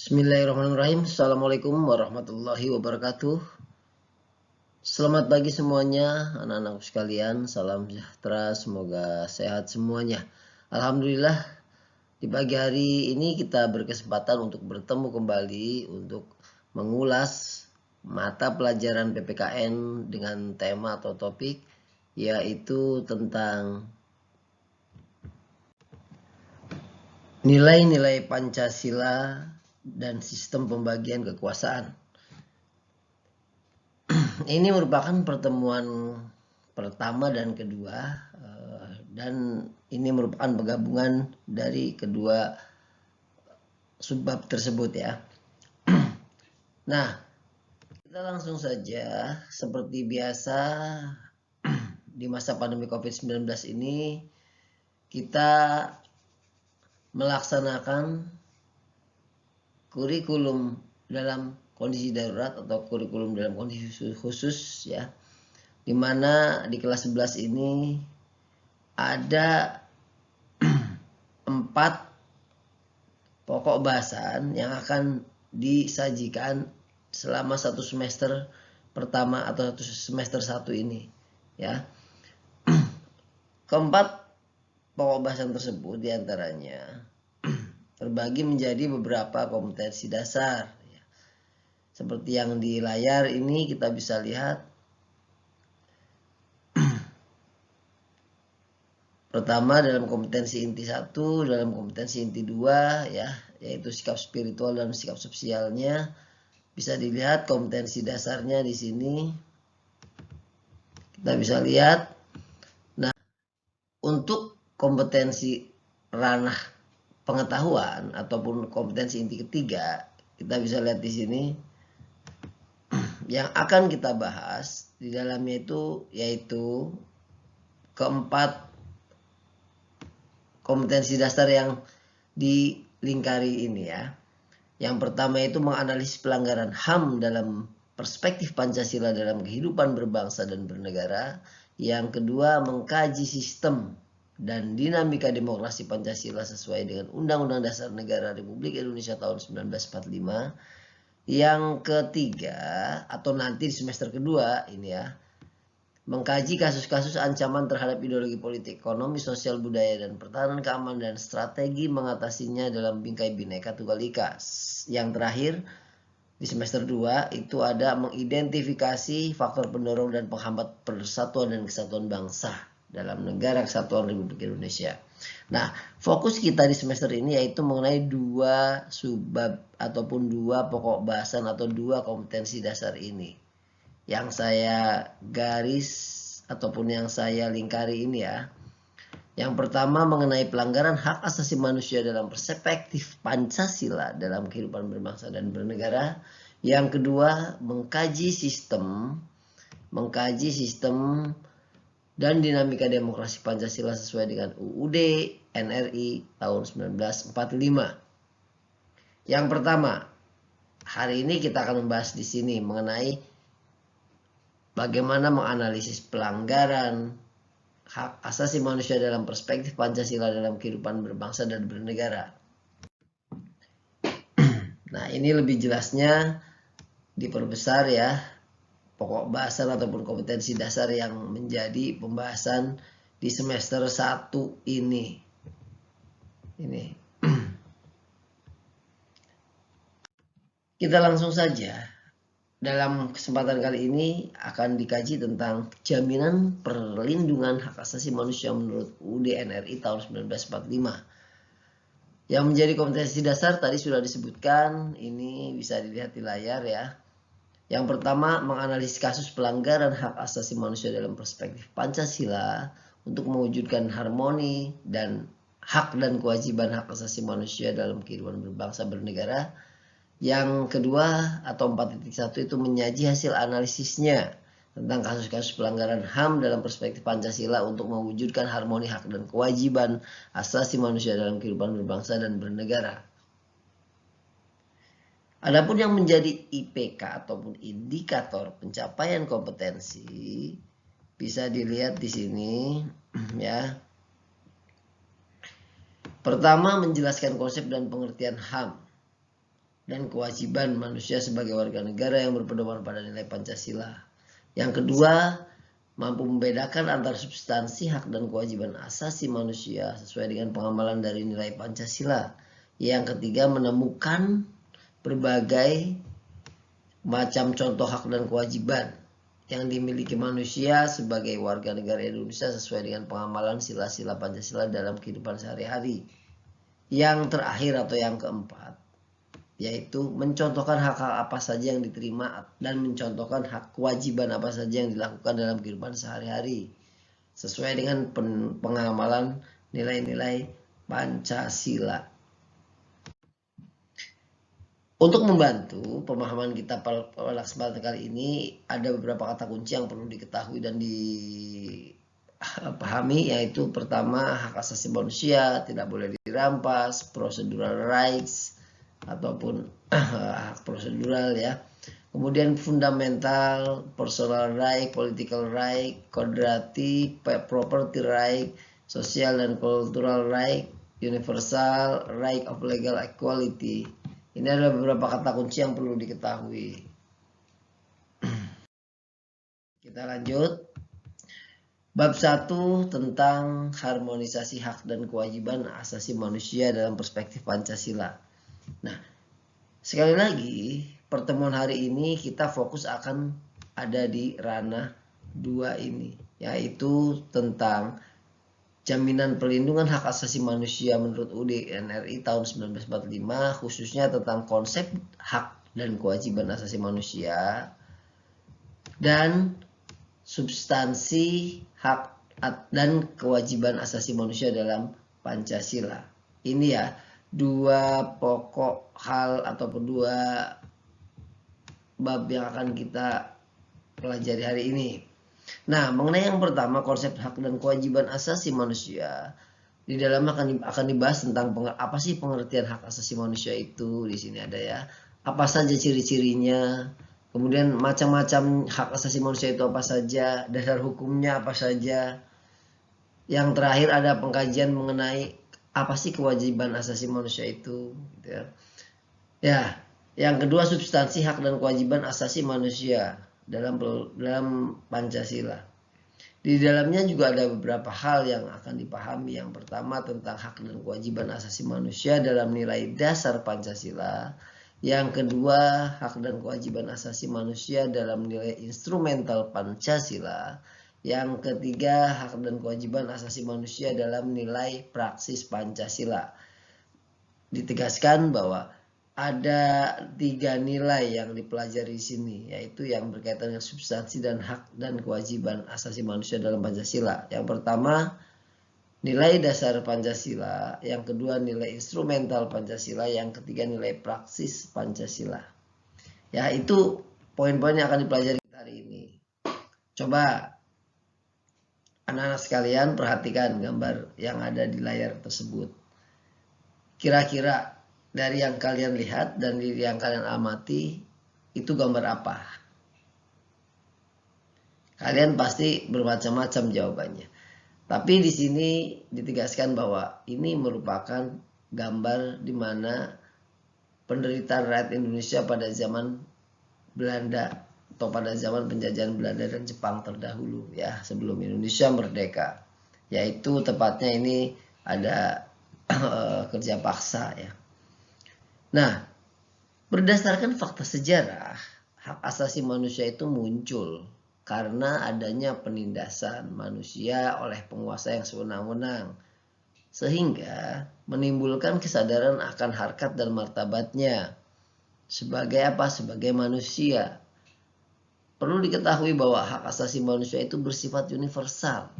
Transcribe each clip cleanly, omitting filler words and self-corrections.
Bismillahirrahmanirrahim. Assalamualaikum warahmatullahi wabarakatuh. Selamat pagi semuanya, anak-anak sekalian. Salam sejahtera, semoga sehat semuanya. Alhamdulillah, di pagi hari ini kita berkesempatan untuk bertemu kembali untuk mengulas mata pelajaran PPKN dengan tema atau topik yaitu tentang nilai-nilai Pancasila dan sistem pembagian kekuasaan. Ini merupakan pertemuan pertama dan kedua, dan ini merupakan penggabungan dari kedua subbab tersebut ya. Nah, kita langsung saja seperti biasa di masa pandemi COVID-19 ini kita melaksanakan kurikulum dalam kondisi darurat atau kurikulum dalam kondisi khusus ya, dimana di kelas 11 ini ada 4 pokok bahasan yang akan disajikan selama satu semester pertama atau satu semester 1 ini ya. Keempat pokok bahasan tersebut diantaranya terbagi menjadi beberapa kompetensi dasar ya. Seperti yang di layar ini kita bisa lihat. Pertama dalam kompetensi inti 1, dalam kompetensi inti 2 ya, yaitu sikap spiritual dan sikap sosialnya. Bisa dilihat kompetensi dasarnya di sini. Kita bisa lihat. Nah, untuk kompetensi ranah pengetahuan ataupun kompetensi inti ketiga, kita bisa lihat di sini. Yang akan kita bahas di dalamnya itu yaitu keempat kompetensi dasar yang dilingkari ini ya. Yang pertama itu menganalisis pelanggaran HAM dalam perspektif Pancasila dalam kehidupan berbangsa dan bernegara. Yang kedua, mengkaji sistem dan dinamika demokrasi Pancasila sesuai dengan Undang-Undang Dasar Negara Republik Indonesia tahun 1945. Yang ketiga, atau nanti di semester kedua ini ya, mengkaji kasus-kasus ancaman terhadap ideologi politik, ekonomi, sosial, budaya, dan pertahanan keamanan dan strategi mengatasinya dalam bingkai Bhinneka Tunggal Ika. Yang terakhir, di semester 2 itu ada mengidentifikasi faktor pendorong dan penghambat persatuan dan kesatuan bangsa dalam negara kesatuan Republik Indonesia. Nah, fokus kita di semester ini yaitu mengenai 2 subbab ataupun 2 pokok bahasan atau 2 kompetensi dasar ini. Yang saya garis ataupun yang saya lingkari ini ya. Yang pertama mengenai pelanggaran hak asasi manusia dalam perspektif Pancasila dalam kehidupan berbangsa dan bernegara. Yang kedua mengkaji sistem dan dinamika demokrasi Pancasila sesuai dengan UUD NRI tahun 1945. Yang pertama, hari ini kita akan membahas di sini mengenai bagaimana menganalisis pelanggaran hak asasi manusia dalam perspektif Pancasila dalam kehidupan berbangsa dan bernegara. Nah, ini lebih jelasnya diperbesar ya, pokok bahasan ataupun kompetensi dasar yang menjadi pembahasan di semester 1 ini. Kita langsung saja. Dalam kesempatan kali ini akan dikaji tentang jaminan perlindungan hak asasi manusia menurut UUD NRI tahun 1945. Yang menjadi kompetensi dasar tadi sudah disebutkan, ini bisa dilihat di layar ya. Yang pertama, menganalisis kasus pelanggaran hak asasi manusia dalam perspektif Pancasila untuk mewujudkan harmoni dan hak dan kewajiban hak asasi manusia dalam kehidupan berbangsa bernegara. Yang kedua atau 4.1 itu menyaji hasil analisisnya tentang kasus-kasus pelanggaran HAM dalam perspektif Pancasila untuk mewujudkan harmoni hak dan kewajiban asasi manusia dalam kehidupan berbangsa dan bernegara. Adapun yang menjadi IPK ataupun indikator pencapaian kompetensi bisa dilihat di sini ya. Pertama, menjelaskan konsep dan pengertian HAM. dan kewajiban manusia sebagai warga negara yang berpedoman pada nilai Pancasila. Yang kedua, mampu membedakan antara substansi hak dan kewajiban asasi manusia sesuai dengan pengamalan dari nilai Pancasila. Yang ketiga, menemukan berbagai macam contoh hak dan kewajiban yang dimiliki manusia sebagai warga negara Indonesia sesuai dengan pengamalan sila-sila Pancasila dalam kehidupan sehari-hari. Yang terakhir atau yang keempat, yaitu mencontohkan hak-hak apa saja yang diterima dan mencontohkan hak kewajiban apa saja yang dilakukan dalam kehidupan sehari-hari sesuai dengan pengamalan nilai-nilai Pancasila. Untuk membantu pemahaman kita pada kesempatan kali ini, ada beberapa kata kunci yang perlu diketahui dan dipahami, yaitu pertama, hak asasi manusia tidak boleh dirampas, procedural rights ataupun hak prosedural ya. Kemudian fundamental, personal right, political right, quadratic, property right, social dan cultural right, universal right of legal equality. Ini adalah beberapa kata kunci yang perlu diketahui. Kita lanjut. Bab 1 tentang harmonisasi hak dan kewajiban asasi manusia dalam perspektif Pancasila. Nah, sekali lagi, pertemuan hari ini kita fokus akan ada di ranah 2 ini, yaitu tentang jaminan perlindungan hak asasi manusia menurut UUD NRI tahun 1945, khususnya tentang konsep hak dan kewajiban asasi manusia dan substansi hak dan kewajiban asasi manusia dalam Pancasila. Ini ya, dua pokok hal ataupun dua bab yang akan kita pelajari hari ini. Nah, mengenai yang pertama, konsep hak dan kewajiban asasi manusia, di dalamnya akan dibahas tentang apa sih pengertian hak asasi manusia itu. Di sini ada ya, apa saja ciri-cirinya, kemudian macam-macam hak asasi manusia itu apa saja, dasar hukumnya apa saja. Yang terakhir ada pengkajian mengenai apa sih kewajiban asasi manusia itu, gitu ya. Ya, yang kedua, substansi hak dan kewajiban asasi manusia dalam Pancasila. Di dalamnya juga ada beberapa hal yang akan dipahami. Yang pertama tentang hak dan kewajiban asasi manusia dalam nilai dasar Pancasila. Yang kedua, hak dan kewajiban asasi manusia dalam nilai instrumental Pancasila. Yang ketiga, hak dan kewajiban asasi manusia dalam nilai praksis Pancasila. Ditegaskan bahwa ada 3 nilai yang dipelajari di sini, yaitu yang berkaitan dengan substansi dan hak dan kewajiban asasi manusia dalam Pancasila. Yang pertama, nilai dasar Pancasila. Yang kedua, nilai instrumental Pancasila. Yang ketiga, nilai praksis Pancasila. Ya, itu poin-poin yang akan dipelajari hari ini. Coba anak-anak sekalian perhatikan gambar yang ada di layar tersebut. Kira-kira dari yang kalian lihat dan dari yang kalian amati, itu gambar apa? Kalian pasti bermacam-macam jawabannya. Tapi di sini ditegaskan bahwa ini merupakan gambar di mana penderitaan rakyat Indonesia pada zaman Belanda atau pada zaman penjajahan Belanda dan Jepang terdahulu ya, sebelum Indonesia merdeka. Yaitu tepatnya ini ada kerja paksa ya. Nah, berdasarkan fakta sejarah, hak asasi manusia itu muncul karena adanya penindasan manusia oleh penguasa yang sewenang-wenang, sehingga menimbulkan kesadaran akan harkat dan martabatnya sebagai apa? Sebagai manusia. Perlu diketahui bahwa hak asasi manusia itu bersifat universal,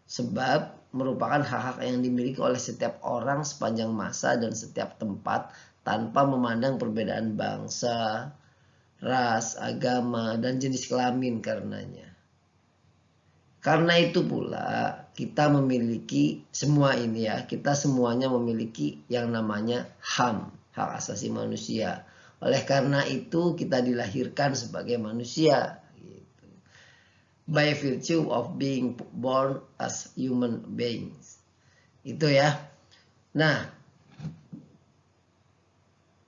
sebab merupakan hak-hak yang dimiliki oleh setiap orang sepanjang masa dan setiap tempat tanpa memandang perbedaan bangsa, ras, agama, dan jenis kelamin karenanya. Karena itu pula kita memiliki semua ini ya, kita semuanya memiliki yang namanya HAM, hak asasi manusia. Oleh karena itu kita dilahirkan sebagai manusia. By virtue of being born as human beings. Itu ya. Nah,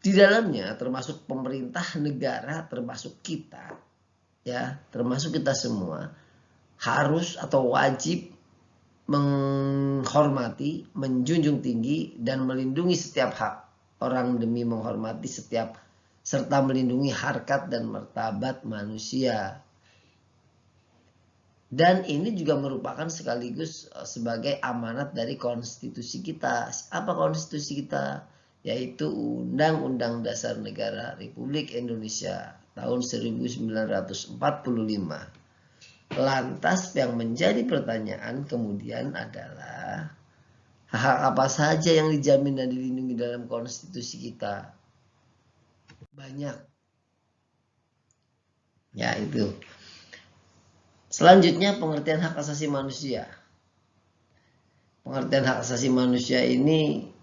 Di dalamnya termasuk pemerintah negara, termasuk kita, ya, termasuk kita semua harus atau wajib menghormati, menjunjung tinggi dan melindungi setiap hak orang demi menghormati setiap serta melindungi harkat dan martabat manusia. Dan ini juga merupakan sekaligus sebagai amanat dari konstitusi kita. Apa konstitusi kita? Yaitu Undang-Undang Dasar Negara Republik Indonesia tahun 1945. Lantas yang menjadi pertanyaan kemudian adalah hak apa saja yang dijamin dan dilindungi dalam konstitusi kita? Banyak. Ya, itu. Selanjutnya pengertian hak asasi manusia. Pengertian hak asasi manusia ini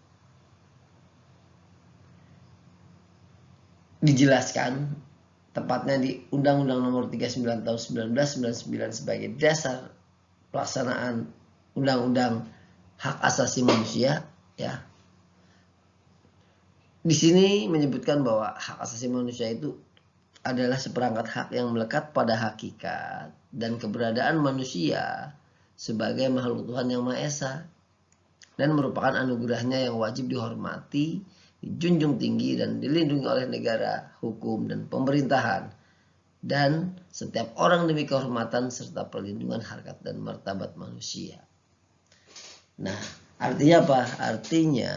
dijelaskan tepatnya di Undang-Undang Nomor 39 Tahun 1999 sebagai dasar pelaksanaan Undang-Undang Hak Asasi Manusia, ya. Di sini menyebutkan bahwa hak asasi manusia itu adalah seperangkat hak yang melekat pada hakikat dan keberadaan manusia sebagai makhluk Tuhan yang Maha Esa dan merupakan anugerahnya yang wajib dihormati, dijunjung tinggi dan dilindungi oleh negara, hukum, dan pemerintahan dan setiap orang demi kehormatan serta perlindungan harkat dan martabat manusia. Nah, artinya apa? Artinya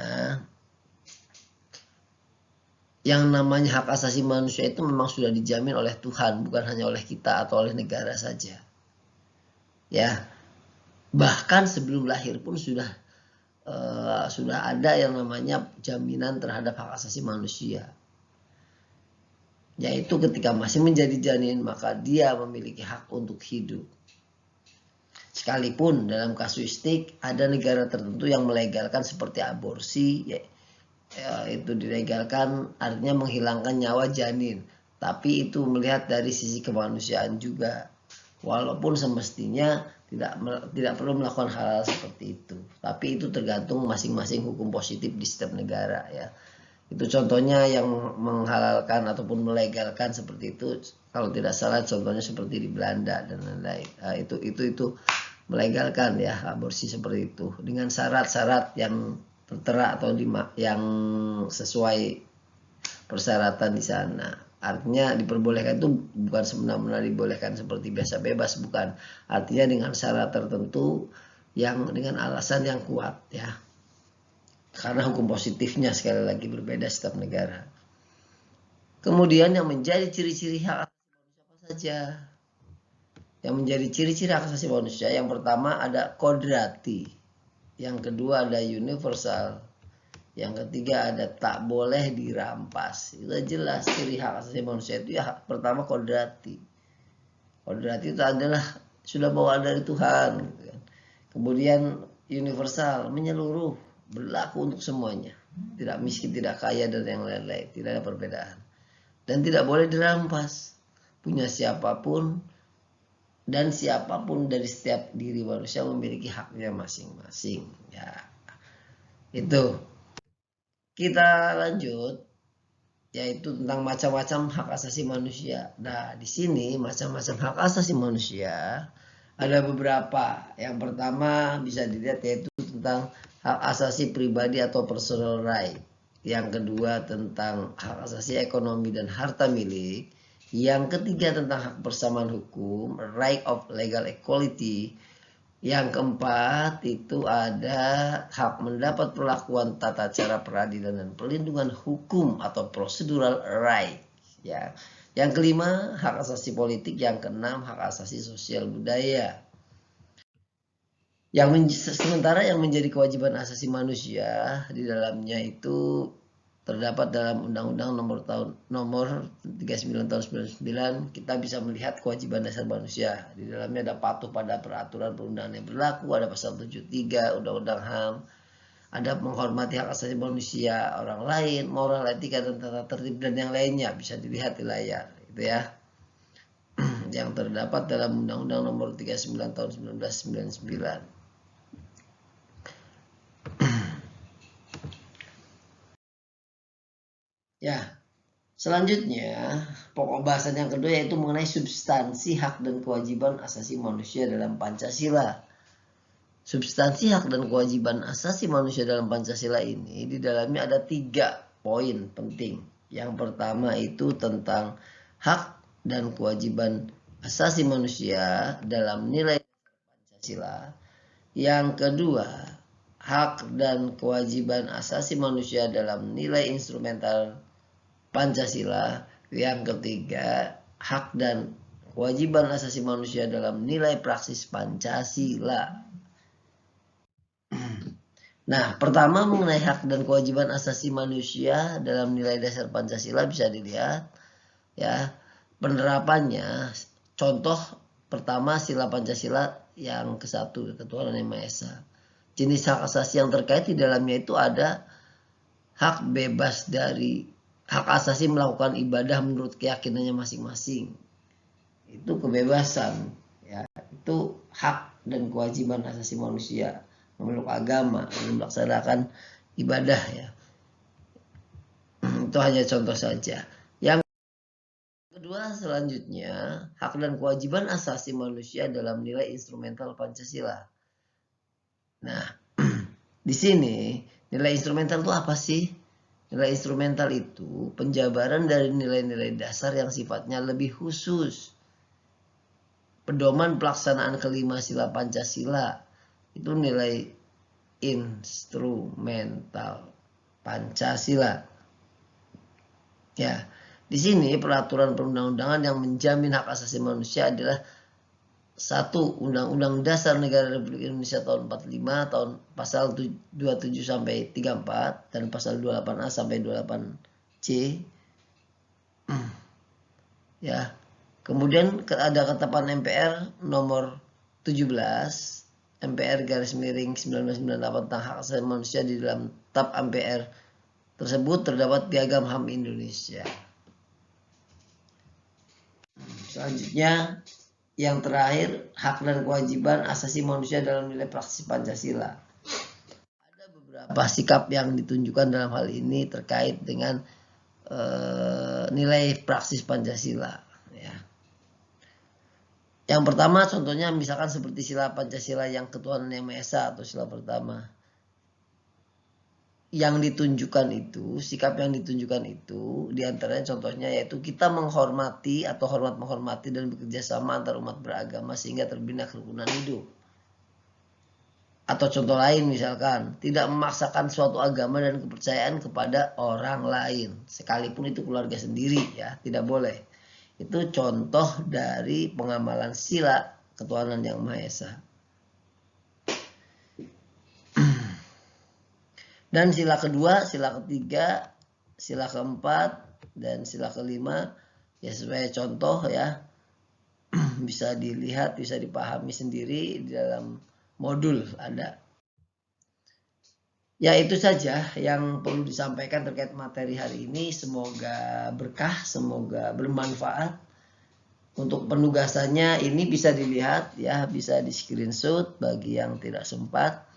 yang namanya hak asasi manusia itu memang sudah dijamin oleh Tuhan, bukan hanya oleh kita atau oleh negara saja. Ya, bahkan sebelum lahir pun sudah ada yang namanya jaminan terhadap hak asasi manusia. Yaitu ketika masih menjadi janin maka dia memiliki hak untuk hidup. Sekalipun dalam kasuistik ada negara tertentu yang melegalkan seperti aborsi, itu dilegalkan artinya menghilangkan nyawa janin, tapi itu melihat dari sisi kemanusiaan juga, walaupun semestinya tidak perlu melakukan hal seperti itu, tapi itu tergantung masing-masing hukum positif di setiap negara, ya. Itu contohnya yang menghalalkan ataupun melegalkan seperti itu, kalau tidak salah contohnya seperti di Belanda dan lain-lain. Nah, itu melegalkan, ya, aborsi seperti itu dengan syarat-syarat yang tertera atau yang sesuai persyaratan di sana. Artinya diperbolehkan itu bukan semena-mena dibolehkan seperti biasa bebas, bukan. Artinya dengan syarat tertentu yang dengan alasan yang kuat, ya. Karena hukum positifnya sekali lagi berbeda setiap negara. Kemudian yang menjadi ciri-ciri hak asasi manusia apa saja? Yang menjadi ciri-ciri hak asasi manusia yang pertama ada kodrati. Yang kedua ada universal. Yang ketiga ada tak boleh dirampas. Itu jelas ciri hak asasi manusia itu, ya. Pertama kodrati. Kodrati itu adalah sudah bawaan dari Tuhan. Kemudian universal, menyeluruh, berlaku untuk semuanya. Tidak miskin, tidak kaya, dan yang lain-lain. Tidak ada perbedaan. Dan tidak boleh dirampas. Punya siapapun dan siapapun dari setiap diri manusia memiliki haknya masing-masing, ya. Itu. Kita lanjut, yaitu tentang macam-macam hak asasi manusia. Nah, di sini macam-macam hak asasi manusia ada beberapa. Yang pertama bisa dilihat yaitu tentang hak asasi pribadi atau personal right. Yang kedua tentang hak asasi ekonomi dan harta milik. Yang ketiga tentang hak persamaan hukum, right of legal equality. Yang keempat itu ada hak mendapat perlakuan tata cara peradilan dan perlindungan hukum atau procedural right, ya. Yang kelima hak asasi politik, yang keenam hak asasi sosial budaya. Sementara yang menjadi kewajiban asasi manusia di dalamnya itu terdapat dalam Undang-Undang nomor 39 tahun 99. Kita bisa melihat kewajiban dasar manusia. Di dalamnya ada patuh pada peraturan perundangan yang berlaku, ada pasal 73 Undang-Undang HAM, ada menghormati hak asasi manusia orang lain, moral, etika, dan tata tertib dan yang lainnya, bisa dilihat di layar, itu, ya. Yang terdapat dalam Undang-Undang nomor 39 tahun 1999. Ya, selanjutnya pokok bahasan yang kedua yaitu mengenai substansi hak dan kewajiban asasi manusia dalam Pancasila. Substansi hak dan kewajiban asasi manusia dalam Pancasila ini di dalamnya ada 3 poin penting. Yang pertama itu tentang hak dan kewajiban asasi manusia dalam nilai Pancasila. Yang kedua, hak dan kewajiban asasi manusia dalam nilai instrumental Pancasila. Yang ketiga, hak dan kewajiban asasi manusia dalam nilai praksis Pancasila. Nah, pertama mengenai hak dan kewajiban asasi manusia dalam nilai dasar Pancasila bisa dilihat ya penerapannya. Contoh pertama sila Pancasila yang ke-1, Ketuhanan Yang Maha Esa. Jenis hak asasi yang terkait di dalamnya itu ada hak bebas dari hak asasi melakukan ibadah menurut keyakinannya masing-masing. Itu kebebasan ya, itu hak dan kewajiban asasi manusia, memeluk agama, melaksanakan ibadah ya. Itu hanya contoh saja. Yang kedua selanjutnya, hak dan kewajiban asasi manusia dalam nilai instrumental Pancasila. Nah, di sini nilai instrumental itu apa sih? Nilai instrumental itu penjabaran dari nilai-nilai dasar yang sifatnya lebih khusus. Pedoman pelaksanaan kelima sila Pancasila itu nilai instrumental Pancasila. Ya, di sini peraturan perundang-undangan yang menjamin hak asasi manusia adalah 1. Undang-Undang Dasar Negara Republik Indonesia tahun 45, tahun pasal 27 sampai 34 dan pasal 28A sampai 28C. Ya. Kemudian ada ketetapan MPR nomor 17 MPR _1998 tentang hak asasi manusia. Di dalam TAP MPR tersebut terdapat Piagam HAM Indonesia. Selanjutnya yang terakhir, hak dan kewajiban asasi manusia dalam nilai praksis Pancasila. Ada beberapa sikap yang ditunjukkan dalam hal ini terkait dengan nilai praksis Pancasila. Ya. Yang pertama contohnya misalkan seperti sila Pancasila yang Ketuhanan Yang Maha Esa atau sila pertama. Yang ditunjukkan itu, sikap yang ditunjukkan itu diantaranya contohnya yaitu kita menghormati atau hormat menghormati dan bekerja sama antar umat beragama sehingga terbina kerukunan hidup. Atau contoh lain misalkan tidak memaksakan suatu agama dan kepercayaan kepada orang lain sekalipun itu keluarga sendiri ya, tidak boleh. Itu contoh dari pengamalan sila Ketuhanan Yang Maha Esa. Dan sila kedua, sila ketiga, sila keempat, dan sila kelima ya sebagai contoh ya bisa dilihat, bisa dipahami sendiri di dalam modul ada. Ya itu saja yang perlu disampaikan terkait materi hari ini. Semoga berkah, semoga bermanfaat. Untuk penugasannya ini bisa dilihat ya, bisa di screenshot bagi yang tidak sempat.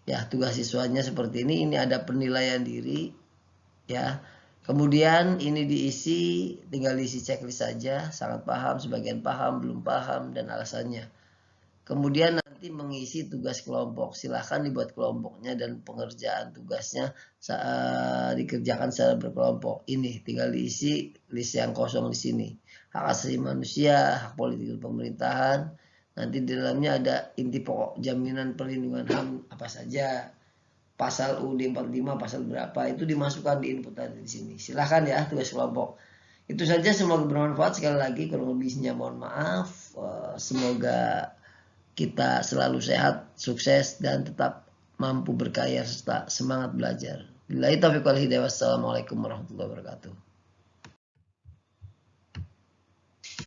Ya, tugas siswanya seperti ini ada penilaian diri ya. Kemudian ini diisi, tinggal diisi checklist saja, sangat paham, sebagian paham, belum paham dan alasannya. Kemudian nanti mengisi tugas kelompok, silahkan dibuat kelompoknya dan pengerjaan tugasnya dikerjakan secara berkelompok. Ini tinggal diisi list yang kosong di sini. Hak asasi manusia, hak politik pemerintahan. Nanti di dalamnya ada inti pokok jaminan perlindungan HAM apa saja. Pasal UUD 45 pasal berapa itu dimasukkan di input tadi di sini. Silahkan ya tugas kelompok. Itu saja, semoga bermanfaat. Sekali lagi kurang lebihnya mohon maaf. Semoga kita selalu sehat, sukses dan tetap mampu berkarya serta semangat belajar. Billahi taufiq wal hidayah. Wassalamualaikum warahmatullahi wabarakatuh.